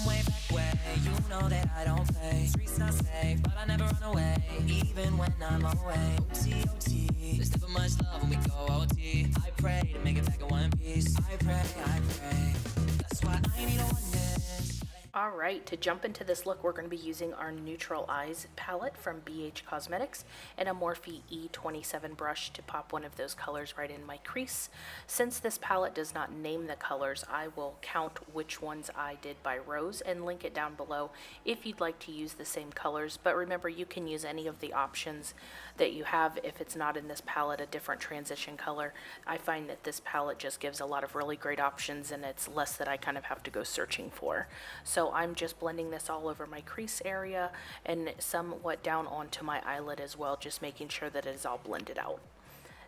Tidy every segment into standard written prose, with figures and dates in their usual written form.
from way back way. You know that I don't play. Streets not safe, but I never run away, even when I'm away. OT, OT. There's never much love when we go OT. I pray to make it back in one piece. I pray, I pray. That's why I need a one dance. Alright, to jump into this look, we're going to be using our Neutral Eyes palette from Beige Cosmetics and a Morphe E27 brush to pop one of those colors right in my crease. Since this palette does not name the colors, I will count which ones I did by rows and link it down below if you'd like to use the same colors. But remember, you can use any of the options that you have if it's not in this palette, a different transition color. I find that this palette just gives a lot of really great options, and it's less that I kind of have to go searching for. So I'm just blending this all over my crease area and somewhat down onto my eyelid as well, just making sure that it is all blended out.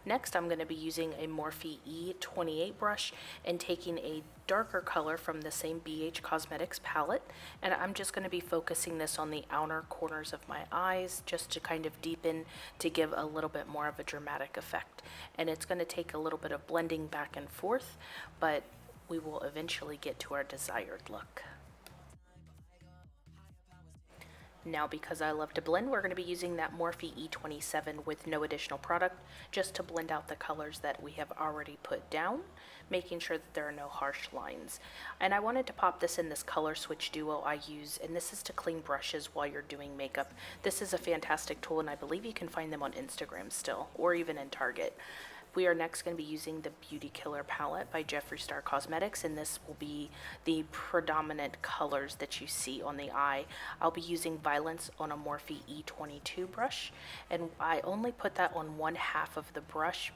Next, I'm going to be using a Morphe E28 brush and taking a darker color from the same BH Cosmetics palette, and I'm just going to be focusing this on the outer corners of my eyes just to kind of deepen, to give a little bit more of a dramatic effect. And it's going to take a little bit of blending back and forth, but we will eventually get to our desired look. Now, because I love to blend, we're going to be using that Morphe E27 with no additional product, just to blend out the colors that we have already put down, making sure that there are no harsh lines. And I wanted to pop this in this color switch duo I use, and this is to clean brushes while you're doing makeup. This is a fantastic tool, and I believe you can find them on Instagram still, or even in Target. We are next going to be using the Beauty Killer palette by Jeffree Star Cosmetics, and this will be the predominant colors that you see on the eye. I'll be using Violence on a Morphe E22 brush, and I only put that on one half of the brush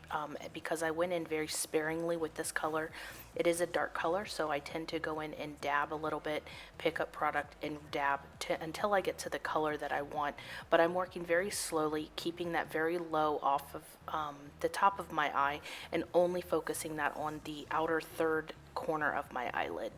because I went in very sparingly with this color. It is a dark color, so I tend to go in and dab a little bit, pick up product and dab until I get to the color that I want. But I'm working very slowly, keeping that very low off of the top of my eye and only focusing that on the outer third corner of my eyelid.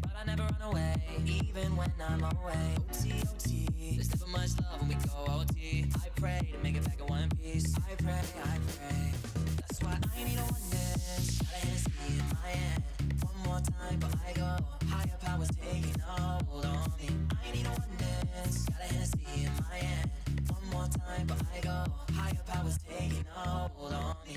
But I never run away, even when I'm away. OT, OT. There's never much love when we go OT. I pray to make it back in one piece. I pray, I pray. That's why I need a one dance. Got a Hennessy in my hand. One more time, but I go. Higher powers taking hold on me. I need a one dance. Got a Hennessy in my hand. One more time, but I go. Higher powers taking hold on me.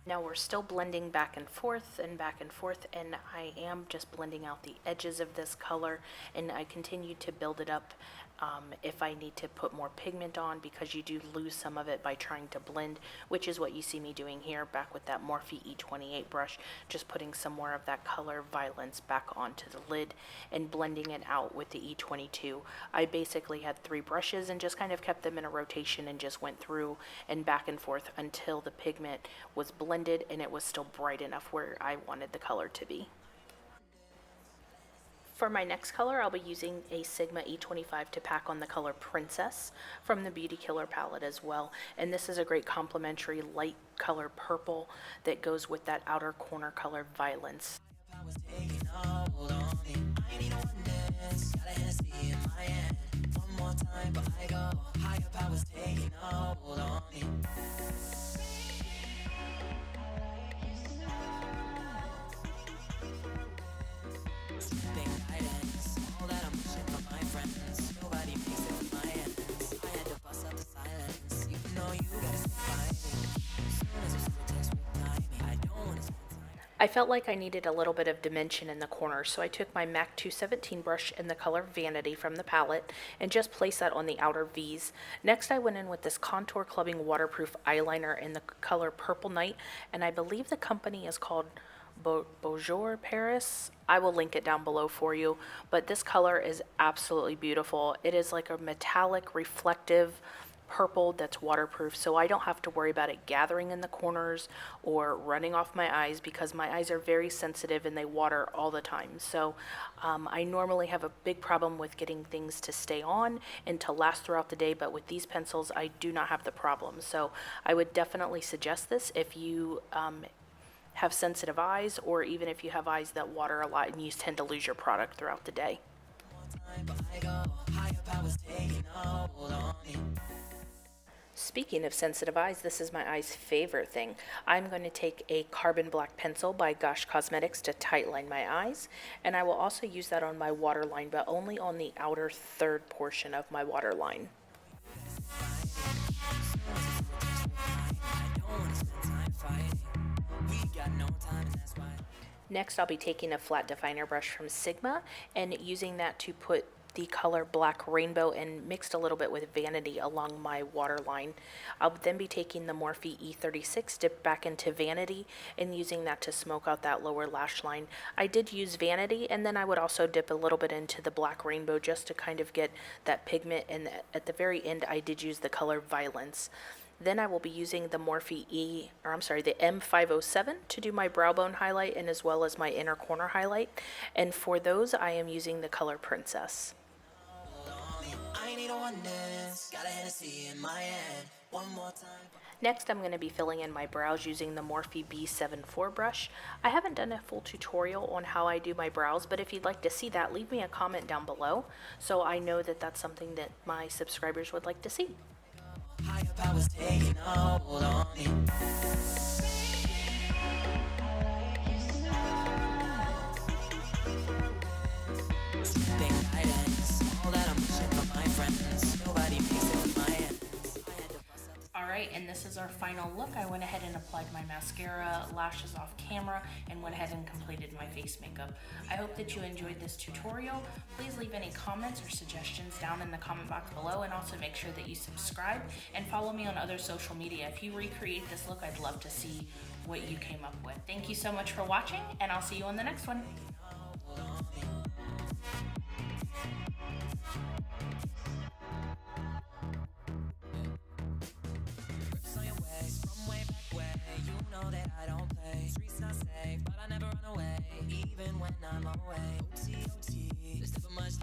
Now we're still blending back and forth, and I am just blending out the edges of this color, and I continue to build it up if I need to put more pigment on, because you do lose some of it by trying to blend, which is what you see me doing here, back with that Morphe E28 brush, just putting some more of that color Violence back onto the lid and blending it out with the E22. I basically had 3 brushes and just kind of kept them in a rotation and just went through and back and forth until the pigment was blended and it was still bright enough where I wanted the color to be. For my next color, I'll be using a Sigma E25 to pack on the color Princess from the Beauty Killer palette as well. And this is a great complementary light color purple that goes with that outer corner color Violence. I felt like I needed a little bit of dimension in the corners, so I took my MAC 217 brush in the color Vanity from the palette and just placed that on the outer V's. Next, I went in with this contour clubbing waterproof eyeliner in the color Purple Night, and I believe the company is called Bourjois Paris. I will link it down below for you, but this color is absolutely beautiful. It is like a metallic, reflective purple that's waterproof, so I don't have to worry about it gathering in the corners or running off my eyes, because my eyes are very sensitive and they water all the time. So I normally have a big problem with getting things to stay on and to last throughout the day, but with these pencils I do not have the problem. So I would definitely suggest this if you have sensitive eyes, or even if you have eyes that water a lot and you tend to lose your product throughout the day. Speaking of sensitive eyes, this is my eye's favorite thing. I'm going to take a carbon black pencil by Gosh Cosmetics to tightline my eyes, and I will also use that on my waterline, but only on the outer third portion of my waterline. Next, I'll be taking a flat definer brush from Sigma and using that to put the color Black Rainbow and mixed a little bit with Vanity along my waterline. I'll then be taking the Morphe E36, dip back into Vanity, and using that to smoke out that lower lash line. I did use Vanity, and then I would also dip a little bit into the Black Rainbow just to kind of get that pigment, and at the very end I did use the color Violence. Then I will be using the Morphe the M507 to do my brow bone highlight and as well as my inner corner highlight. And for those, I am using the color Princess. Next, I'm going to be filling in my brows using the Morphe B74 brush. I haven't done a full tutorial on how I do my brows, but if you'd like to see that, leave me a comment down below so I know that that's something that my subscribers would like to see. Higher powers taking hold on me. Alright, and this is our final look. I went ahead and applied my mascara, lashes off camera, and went ahead and completed my face makeup. I hope that you enjoyed this tutorial. Please leave any comments or suggestions down in the comment box below, and also make sure that you subscribe and follow me on other social media. If you recreate this look, I'd love to see what you came up with. Thank you so much for watching, and I'll see you on the next one. Streets not safe, but I never run away, even when I'm away. OT, there's never much